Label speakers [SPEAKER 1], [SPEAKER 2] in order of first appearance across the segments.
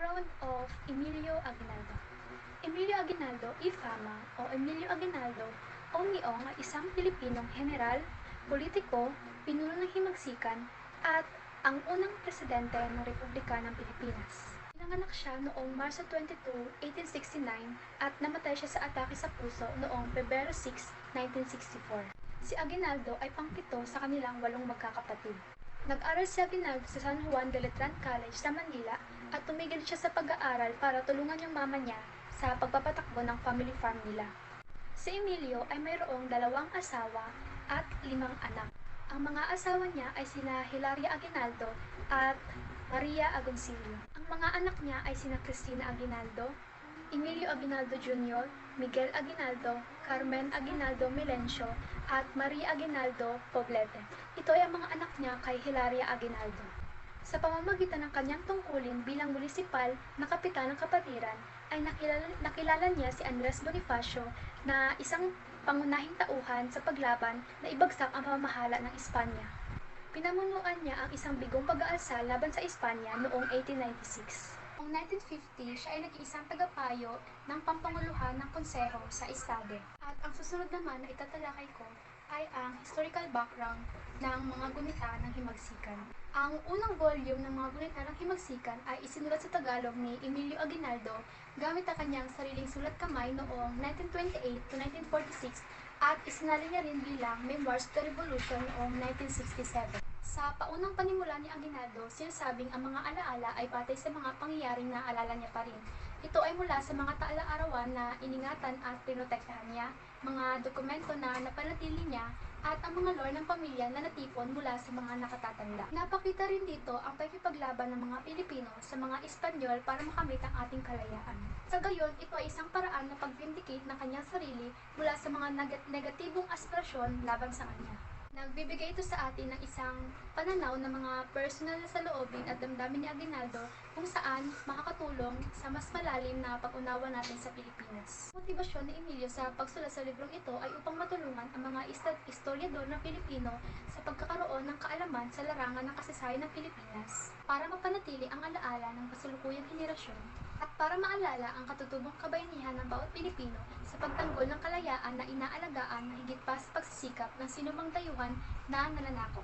[SPEAKER 1] Background of Emilio Aguinaldo. Emilio Aguinaldo y Fama o Emilio Aguinaldo o Miong ay isang Pilipinong general, politiko, pinuno ng himagsikan at ang unang presidente ng Republika ng Pilipinas. Pinanganak siya noong Marso 22, 1869 at namatay siya sa atake sa puso noong Pebrero 6, 1964. Si Aguinaldo ay pangpito sa kanilang 8 magkakapatid. Nag-aral si Aguinaldo sa San Juan de Letran College sa Manila at tumigil siya sa pag-aaral para tulungan yung mama niya sa pagpapatakbo ng family farm nila. Si Emilio ay mayroong 2 asawa at 5 anak. Ang mga asawa niya ay sina Hilaria Aguinaldo at Maria Agoncillo. Ang mga anak niya ay sina Cristina Aguinaldo, Emilio Aguinaldo Jr., Miguel Aguinaldo, Carmen Aguinaldo Melencio, at Maria Aguinaldo Poblete. Ito ay ang mga anak niya kay Hilaria Aguinaldo. Sa pamamagitan ng kanyang tungkulin bilang munisipal na kapitan ng kapatiran, ay nakilala niya si Andres Bonifacio na isang pangunahing tauhan sa paglaban na ibagsak ang pamamahala ng Espanya. Pinamunuan niya ang isang bigong pag-aalsa laban sa Espanya noong 1896. Noong 1950, siya ay nag-iisang tagapayo ng pampanguluhan ng konseho sa estado. At ang susunod naman na itatalakay ko ay ang historical background ng mga gunita ng himagsikan. Ang unang volume ng mga gunita ng himagsikan ay isinulat sa Tagalog ni Emilio Aguinaldo gamit ang kanyang sariling sulat kamay noong 1928 to 1946 at isinali niya rin bilang Memoirs of the Revolution noong 1967. Sa paunang panimula ni Aguinaldo, sinasabing ang mga alaala ay batay sa mga pangyayaring naalala niya pa rin. Ito ay mula sa mga taala-arawan na iningatan at pinotektahan niya, mga dokumento na napanatili niya, at ang mga lore ng pamilya na natipon mula sa mga nakatatanda. Napakita rin dito ang pakikipaglaban ng mga Pilipino sa mga Espanyol para makamit ang ating kalayaan. Sa gayon, ito ay isang paraan na pag-vindicate ng kanyang sarili mula sa mga negatibong aspirasyon laban sa kanya. Nagbibigay ito sa atin ng isang pananaw ng mga personal na saloobin at damdamin ni Aguinaldo kung saan makakatulong sa mas malalim na pag-unawa natin sa Pilipinas. Motibasyon ni Emilio sa pagsulat sa librong ito ay upang matulungan ang mga historiador ng Pilipino sa pagkakaroon ng kaalaman sa larangan ng kasaysayan ng Pilipinas para mapanatili ang alaala ng kasalukuyang henerasyon at para maalala ang katutubong kabayanihan ng bawat Pilipino sa pagtanggol ng kalayaan na inaalagaan na higit pa sa pagsisikap ng sinumang dayuhan na nananakop.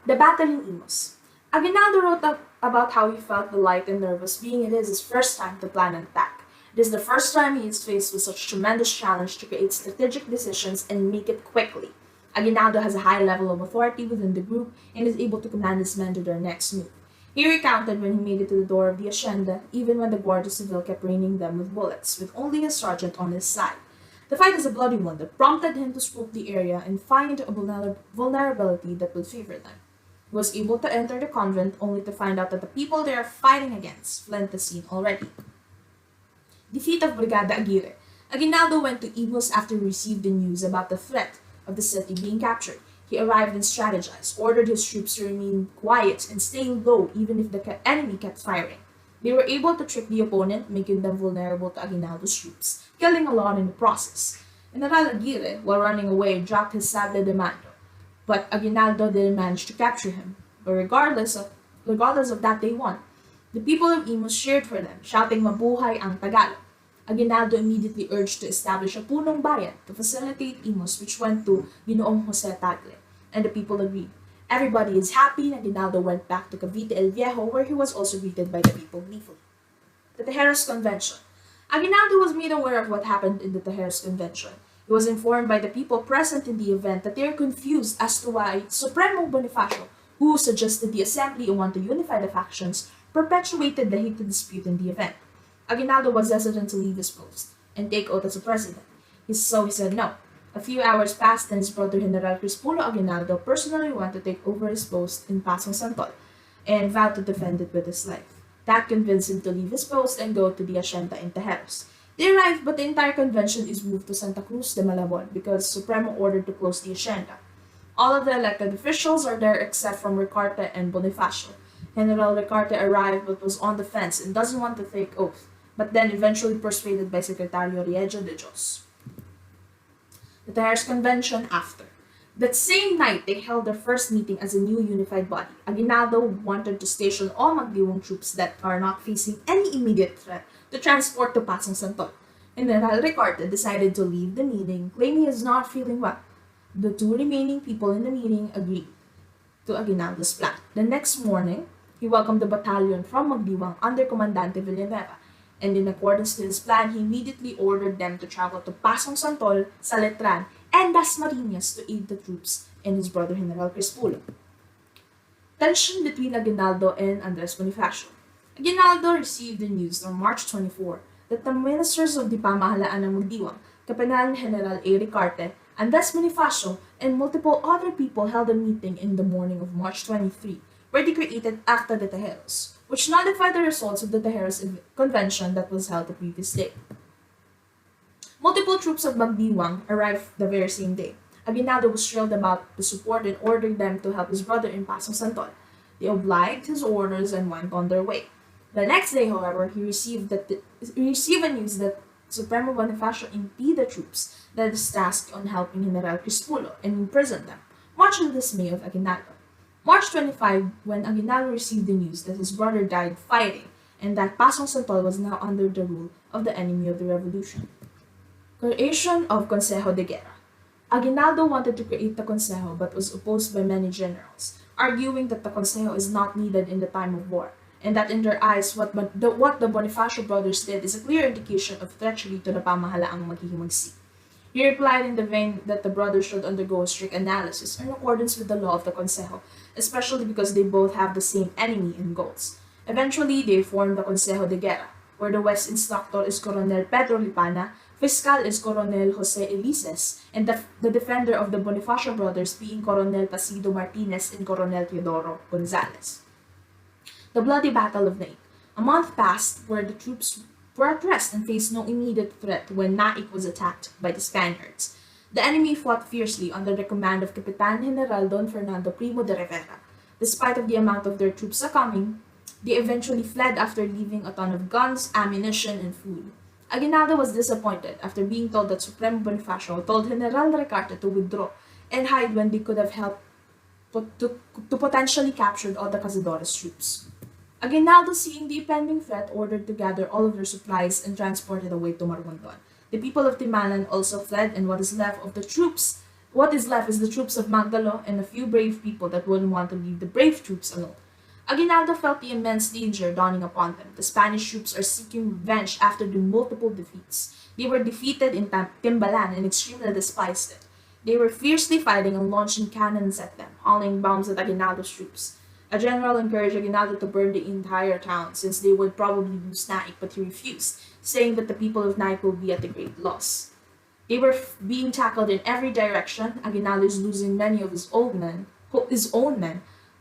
[SPEAKER 2] The Battle in Imus. Aguinaldo wrote about how he felt delight and nervous, being it is his first time to plan an attack. It is the first time he is faced with such tremendous challenge to create strategic decisions and make it quickly. Aguinaldo has a high level of authority within the group and is able to command his men to their next move. He recounted when he made it to the door of the hacienda, even when the Guardia Civil kept raining them with bullets, with only his sergeant on his side. The fight is a bloody one that prompted him to scope the area and find a vulnerability that would favor them. He was able to enter the convent only to find out that the people they are fighting against fled the scene already. Defeat of Brigada Aguirre. Aguinaldo went to Imus after he received the news about the threat of the city being captured. He arrived and strategized, ordered his troops to remain quiet and stay low even if the enemy kept firing. They were able to trick the opponent, making them vulnerable to Aguinaldo's troops, killing a lot in the process. General Aguirre, while running away, dropped his sable de mando, but Aguinaldo didn't manage to capture him. But regardless of that, they won. The people of Imus cheered for them, shouting "Mabuhay ang Tagalog." Aguinaldo immediately urged to establish a punong bayan to facilitate Imus, which went to Ginoong Jose Tagle, and the people agreed. Everybody is happy, and Aguinaldo went back to Cavite El Viejo, where he was also greeted by the people gleefully. The Tejeros Convention. Aguinaldo was made aware of what happened in the Tejeros Convention. He was informed by the people present in the event that they are confused as to why Supremo Bonifacio, who suggested the assembly and wanted to unify the factions, perpetuated the heated dispute in the event. Aguinaldo was hesitant to leave his post and take oath as a president. So he said no. A few hours passed and his brother General Crispulo Aguinaldo personally went to take over his post in Pasong Santol and vowed to defend it with his life. That convinced him to leave his post and go to the hacienda in Tejeros. They arrived, but the entire convention is moved to Santa Cruz de Malabon because Supremo ordered to close the hacienda. All of the elected officials are there except from Ricarte and Bonifacio. General Ricarte arrived but was on the fence and doesn't want to take oath, but then eventually persuaded by Secretario Riego de Dios. The Tejeros Convention after. That same night, they held their first meeting as a new unified body. Aguinaldo wanted to station all Magdiwang troops that are not facing any immediate threat to transport to Pasong Santol. General Ricardo decided to leave the meeting, claiming he is not feeling well. The two remaining people in the meeting agreed to Aguinaldo's plan. The next morning, he welcomed the battalion from Magdiwang under Comandante Villanueva, and in accordance to his plan, he immediately ordered them to travel to Pasong Santol, Saletran, and Dasmariñas to aid the troops and his brother General Crispulo. Tension between Aguinaldo and Andres Bonifacio. Aguinaldo received the news on March 24 that the ministers of the pamahalaan ng Magdiwang, Kapitan General A. Ricarte, Andres Bonifacio, and multiple other people held a meeting in the morning of March 23, where they created Acta de Tejeros, which nullified the results of the Tejeros Convention that was held the previous day. Multiple troops of Magdiwang arrived the very same day. Aguinaldo was thrilled about the support and ordered them to help his brother in Pasong Santol. They obeyed his orders and went on their way. The next day, however, he received a news that Supremo Bonifacio impeded the troops that is tasked on helping General Crispulo and imprisoned them, much to the dismay of Aguinaldo. March 25, when Aguinaldo received the news that his brother died fighting and that Pasong Santol was now under the rule of the enemy of the revolution. Creation of Consejo de Guerra. Aguinaldo wanted to create the Consejo but was opposed by many generals, arguing that the Consejo is not needed in the time of war, and that in their eyes what the Bonifacio brothers did is a clear indication of treachery to the pamahalaang maghihimagsik. He replied in the vein that the brothers should undergo a strict analysis in accordance with the law of the Consejo, especially because they both have the same enemy and goals. Eventually, they formed the Consejo de Guerra, where the West Instructor is Coronel Pedro Lipana, Fiscal is Coronel Jose Elises, and the defender of the Bonifacio brothers being Coronel Placido Martinez and Coronel Teodoro Gonzalez. The Bloody Battle of Naik. A month passed where the troops were at rest and faced no immediate threat when Naik was attacked by the Spaniards. The enemy fought fiercely under the command of Capitan General Don Fernando Primo de Rivera. Despite of the amount of their troops succumbing, they eventually fled after leaving a ton of guns, ammunition, and food. Aguinaldo was disappointed after being told that Supremo Bonifacio told General Ricarte to withdraw and hide when they could have helped to potentially capture all the Cazadores troops. Aguinaldo, seeing the impending threat, ordered to gather all of their supplies and transport it away to Marmonton. The people of Timanan also fled, and what is left is the troops of Magdalo and a few brave people that wouldn't want to leave the brave troops alone. Aguinaldo felt the immense danger dawning upon them. The Spanish troops are seeking revenge after the multiple defeats. They were defeated in Timbalan and extremely despised it. They were fiercely fighting and launching cannons at them, hauling bombs at Aguinaldo's troops. A general encouraged Aguinaldo to burn the entire town since they would probably lose Naik, but he refused, saying that the people of Naik will be at a great loss. They were being tackled in every direction. Aguinaldo is losing many of his own men,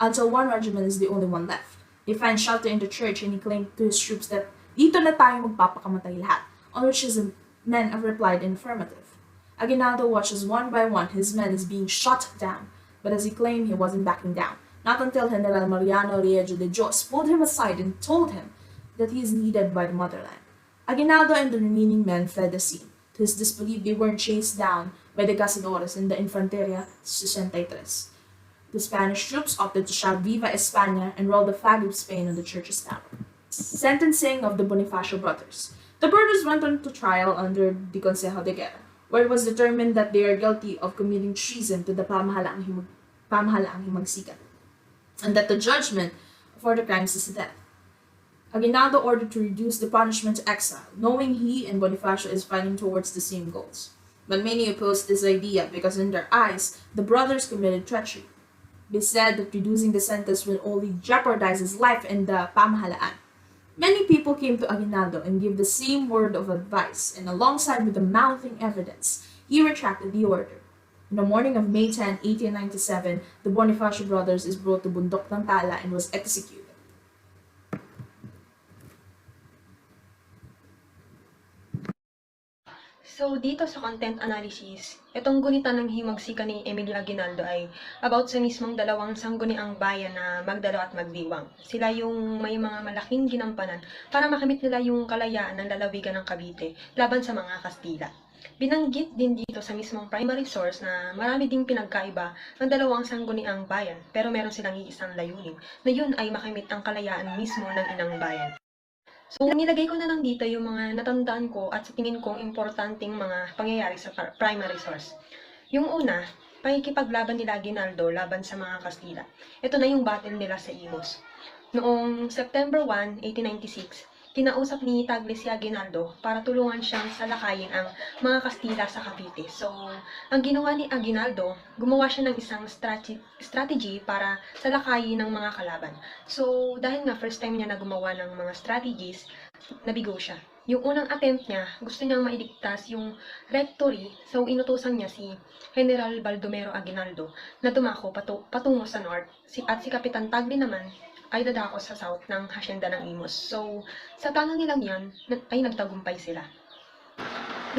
[SPEAKER 2] until one regiment is the only one left. They find shelter in the church and he claimed to his troops that dito na tayo magpapakamatay lahat, on which his men have replied in affirmative. Aguinaldo watches one by one his men is being shot down, but as he claimed, he wasn't backing down. Not until General Mariano Riejo de Dios pulled him aside and told him that he is needed by the motherland. Aguinaldo and the remaining men fled the scene. To his disbelief, they weren't chased down by the Cazadores and the Infanteria 63. The Spanish troops opted to shout Viva España and roll the flag of Spain on the church's tower. Sentencing of the Bonifacio brothers. The brothers went on to trial under the Consejo de Guerra, where it was determined that they are guilty of committing treason to the pamahalaang himagsikan, and that the judgment for the crimes is death. Aguinaldo ordered to reduce the punishment to exile, knowing he and Bonifacio is fighting towards the same goals. But many opposed this idea because in their eyes, the brothers committed treachery. They said that reducing the sentence will only jeopardize his life and the pamahalaan. Many people came to Aguinaldo and gave the same word of advice, and alongside with the mounting evidence, he retracted the order. On the morning of May 10, 1897, the Bonifacio brothers is brought to Bundok ng Tala and was executed.
[SPEAKER 3] So, dito sa content analysis, itong gunita ng himagsikan ni Emilio Aguinaldo ay about sa mismong dalawang sangguniang bayan na Magdalo at Magdiwang. Sila yung may mga malaking ginampanan para makamit nila yung kalayaan ng lalawigan ng Cavite laban sa mga Kastila. Binanggit din dito sa mismong primary source na marami ding pinagkaiba ng dalawang sangguniang bayan pero meron silang iisang layunin na yun ay makamit ang kalayaan mismo ng inang bayan. So, nilagay ko na lang dito yung mga natandaan ko at sa tingin kong importanteng mga pangyayari sa primary source. Yung una, pakikipaglaban nila Aguinaldo laban sa mga Kastila. Ito na yung battle nila sa Imos. Noong September 1, 1896, kinausap ni Tagle si Aguinaldo para tulungan siyang salakayin ang mga Kastila sa Cavite. So, ang ginawa ni Aguinaldo, gumawa siya ng isang strategy para salakayin ng mga kalaban. So, dahil nga first time niya na gumawa ng mga strategies, nabigo siya. Yung unang attempt niya, gusto niyang mailigtas yung rectory, so inutusan niya si General Baldomero Aguinaldo na dumako patungo sa north, at si Kapitan Tagle naman ay dadako sa south ng hasyenda ng Imos. So, sa plano nilang yan, ay nagtagumpay sila.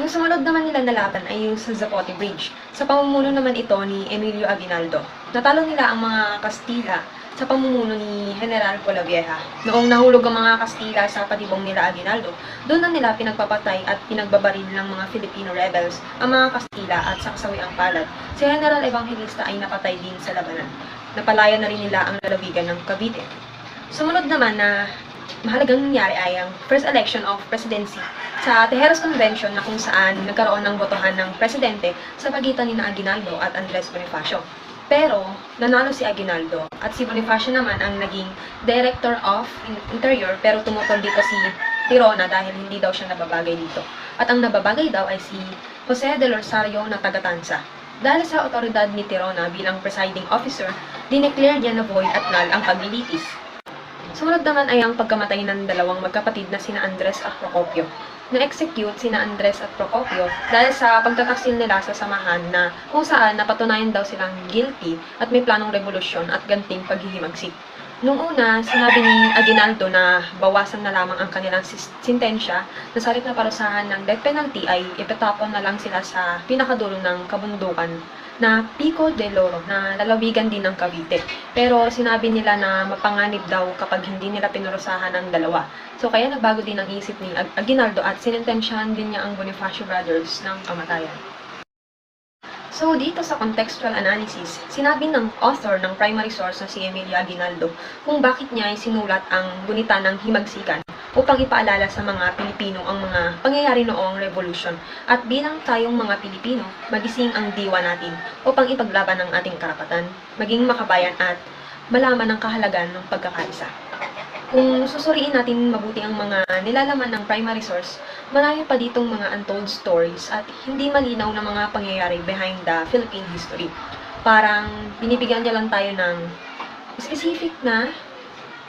[SPEAKER 3] Yung sumunod naman nila na laban ay yung sa Zapote Bridge. Sa pamumuno naman ito ni Emilio Aguinaldo. Natalo nila ang mga Kastila sa pamumuno ni General Polavieja. Noong nahulog ang mga Kastila sa patibong nila Aguinaldo, doon na nila pinagpapatay at pinagbabaril ng mga Filipino rebels ang mga Kastila at sa kasawiang palad. Si General Evangelista ay napatay din sa labanan. Napalaya na rin nila ang lalawigan ng Cavite. Sumunod naman na mahalagang nangyari ay ang first election of presidency sa Tejeros Convention na kung saan nagkaroon ng botohan ng presidente sa pagitan ni Aguinaldo at Andres Bonifacio. Pero, nanalo si Aguinaldo at si Bonifacio naman ang naging Director of Interior pero tumutol dito si Tirona dahil hindi daw siya nababagay dito. At ang nababagay daw ay si Jose de Rosario na taga-Tanza. Dahil sa otoridad ni Tirona bilang presiding officer, dineclare niya na void at null ang paglilitis. Sumunod naman ay ang pagkamatay ng dalawang magkapatid na sina Andres at Procopio. Na-execute sina Andres at Procopio dahil sa pagtataksil nila sa samahan na kung saan napatunayan daw silang guilty at may planong revolusyon at ganting paghihimagsik. Nung una, sinabi ni Aguinaldo na bawasan na lamang ang kanilang sintensya na sa halip na parusahan ng death penalty ay ipatapon na lang sila sa pinakadulo ng kabundukan na Pico de Loro na lalawigan din ng Cavite. Pero sinabi nila na mapanganib daw kapag hindi nila pinurusahan ang dalawa. So kaya nagbago din ang isip ni Aguinaldo at sinintensyahan din niya ang Bonifacio brothers ng kamatayan. So, dito sa contextual analysis, sinabi ng author ng primary source na si Emilio Aguinaldo kung bakit niya ay sinulat ang gunita ng himagsikan upang ipaalala sa mga Pilipino ang mga pangyayari noong revolution. At bilang tayong mga Pilipino, magising ang diwa natin upang ipaglaban ang ating karapatan, maging makabayan at malaman ang kahalagan ng pagkakaisa. Kung susuriin natin mabuti ang mga nilalaman ng primary source, marami pa ditong mga untold stories at hindi malinaw na mga pangyayari behind the Philippine history. Parang binibigyan niya lang tayo ng specific na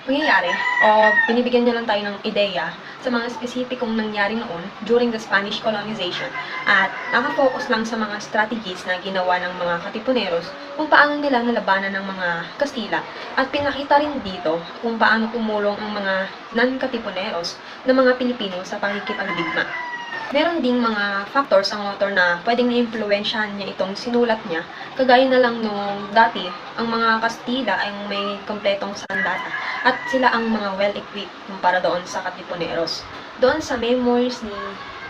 [SPEAKER 3] pangyayari o binibigyan niya lang tayo ng ideya sa mga spesipikong nangyari noon during the Spanish colonization at nakafocus lang sa mga strategies na ginawa ng mga Katipuneros kung paano nila nalabanan ng mga Kastila at pinakita rin dito kung paano tumulong ang mga non-Katipuneros na mga Pilipino sa pakikipagdigma. Meron ding mga factors ang author na pwedeng na-impluwensyahan niya itong sinulat niya, kagaya na lang nung dati, ang mga Kastila ay may kompletong sandata at sila ang mga well-equipped kumpara doon sa Katipuneros. Doon sa memoirs ni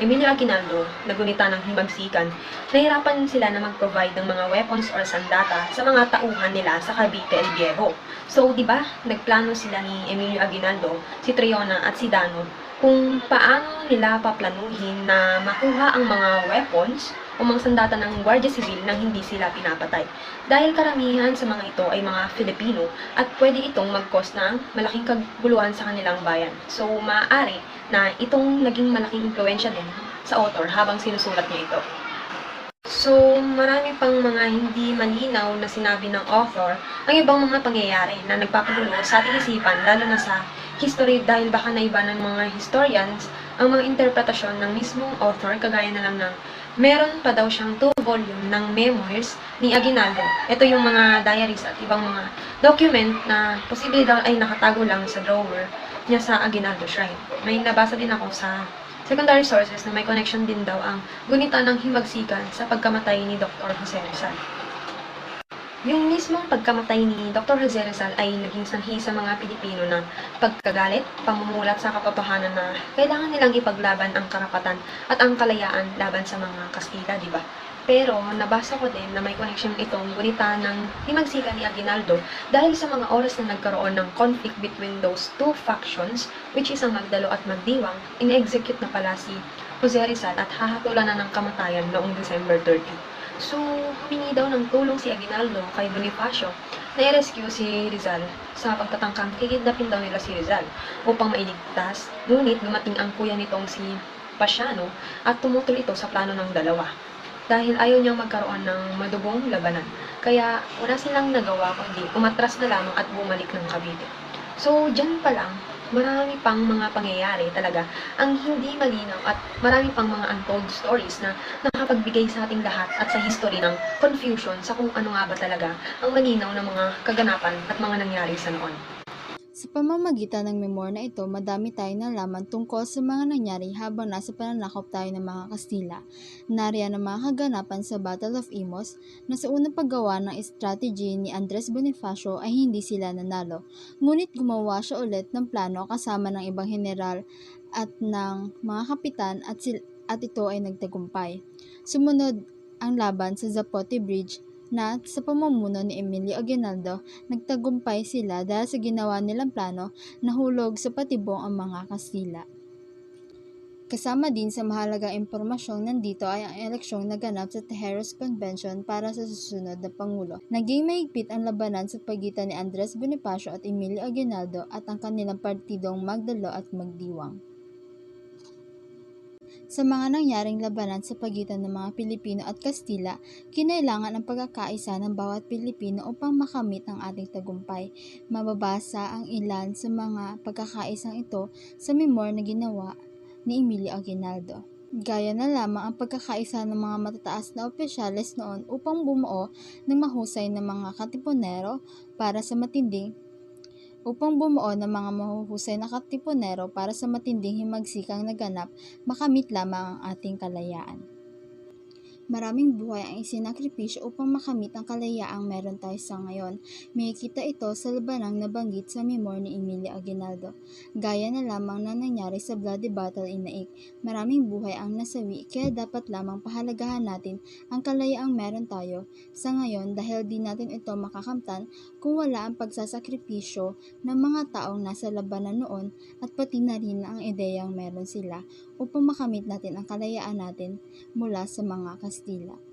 [SPEAKER 3] Emilio Aguinaldo, nagunita ng himagsikan, nahirapan sila na mag-provide ng mga weapons or sandata sa mga tauhan nila sa Cavite el Viejo. So, di ba, nagplano sila ni Emilio Aguinaldo, si Triona at si Dano kung paano nila paplanuhin na makuha ang mga weapons o mga sandata ng Guardia Civil nang hindi sila pinapatay. Dahil karamihan sa mga ito ay mga Filipino at pwede itong mag-cause ng malaking kaguluhan sa kanilang bayan. So, maaari na itong naging malaking impluensya din sa author habang sinusulat niya ito. So, marami pang mga hindi malinaw na sinabi ng author ang ibang mga pangyayari na nagpapagulo sa ating isipan, lalo na sa history dahil baka naiba ng mga historians ang mga interpretasyon ng mismong author, kagaya na lang ng meron pa daw siyang 2 volume ng memoirs ni Aguinaldo. Ito yung mga diaries at ibang mga document na posible daw ay nakatago lang sa drawer niya sa Aguinaldo Shrine. May nabasa din ako sa secondary sources na may connection din daw ang gunita ng himagsikan sa pagkamatay ni Dr. Jose Rizal. Yung mismong pagkamatay ni Dr. Jose Rizal ay naging sanhi sa mga Pilipino na pagkagalit, pamumulat sa katotohanan na kailangan nilang ipaglaban ang karapatan at ang kalayaan laban sa mga Kastila, di ba? Pero nabasa ko din na may connection itong gunita ng himagsikan ni Aguinaldo dahil sa mga oras na nagkaroon ng conflict between those two factions, which is ang Magdalo at Magdiwang, in-execute na pala si Jose Rizal at hahatulan na ng kamatayan noong December 30. So, humingi daw ng tulong si Aguinaldo kay Bonifacio na i-rescue si Rizal sa pagtatangkang kikidnapin daw nila si Rizal upang mailigtas, ngunit dumating ang kuya nitong si Pasiano at tumutol ito sa plano ng dalawa dahil ayaw niyang magkaroon ng madugong labanan. Kaya wala silang nagawa kundi umatras na lamang at bumalik ng Cavite. So, dyan pa lang, marami pang mga pangyayari talaga ang hindi malinaw at marami pang mga untold stories na nakapagbigay sa ating lahat at sa history ng confusion sa kung ano nga ba talaga ang malinaw na mga kaganapan at mga nangyari sa noon.
[SPEAKER 4] Sa pamamagitan ng memoir na ito, madami tayong nalaman tungkol sa mga nangyari habang nasa pananakop tayo ng mga Kastila. Nariyan ang mga kaganapan sa Battle of Imos na sa unang paggawa ng strategy ni Andres Bonifacio ay hindi sila nanalo. Ngunit gumawa siya ulit ng plano kasama ng ibang general at ng mga kapitan at ito ay nagtagumpay. Sumunod ang laban sa Zapote Bridge na sa pamumuno ni Emilio Aguinaldo, nagtagumpay sila dahil sa ginawa nilang plano na hulog sa patibong ang mga Kastila. Kasama din sa mahalagang impormasyong nandito ay ang eleksyong naganap sa Tejeros Convention para sa susunod na Pangulo. Naging mahigpit ang labanan sa pagitan ni Andres Bonifacio at Emilio Aguinaldo at ang kanilang partidong Magdalo at Magdiwang. Sa mga nangyaring labanan sa pagitan ng mga Pilipino at Kastila, kinailangan ang pagkakaisa ng bawat Pilipino upang makamit ang ating tagumpay. Mababasa ang ilan sa mga pagkakaisang ito sa memoir na ginawa ni Emilio Aguinaldo. Gaya na lamang ang pagkakaisa ng mga matataas na opisyales noon upang bumuo ng mahusay na mga katipunero para sa matinding himagsikang naganap, makamit lamang ang ating kalayaan. Maraming buhay ang isinakripisyo upang makamit ang kalayaang meron tayo sa ngayon. Makikita ito sa labanang nabanggit sa memoir ni Emilio Aguinaldo. Gaya na lamang na nangyari sa Bloody Battle in Naik. Maraming buhay ang nasawi kaya dapat lamang pahalagahan natin ang kalayaang meron tayo sa ngayon dahil di natin ito makakamtan kung wala ang pagsasakripisyo ng mga taong nasa labanan noon at pati na rin ang ideyang meron sila upang makamit natin ang kalayaan natin mula sa mga Kastila.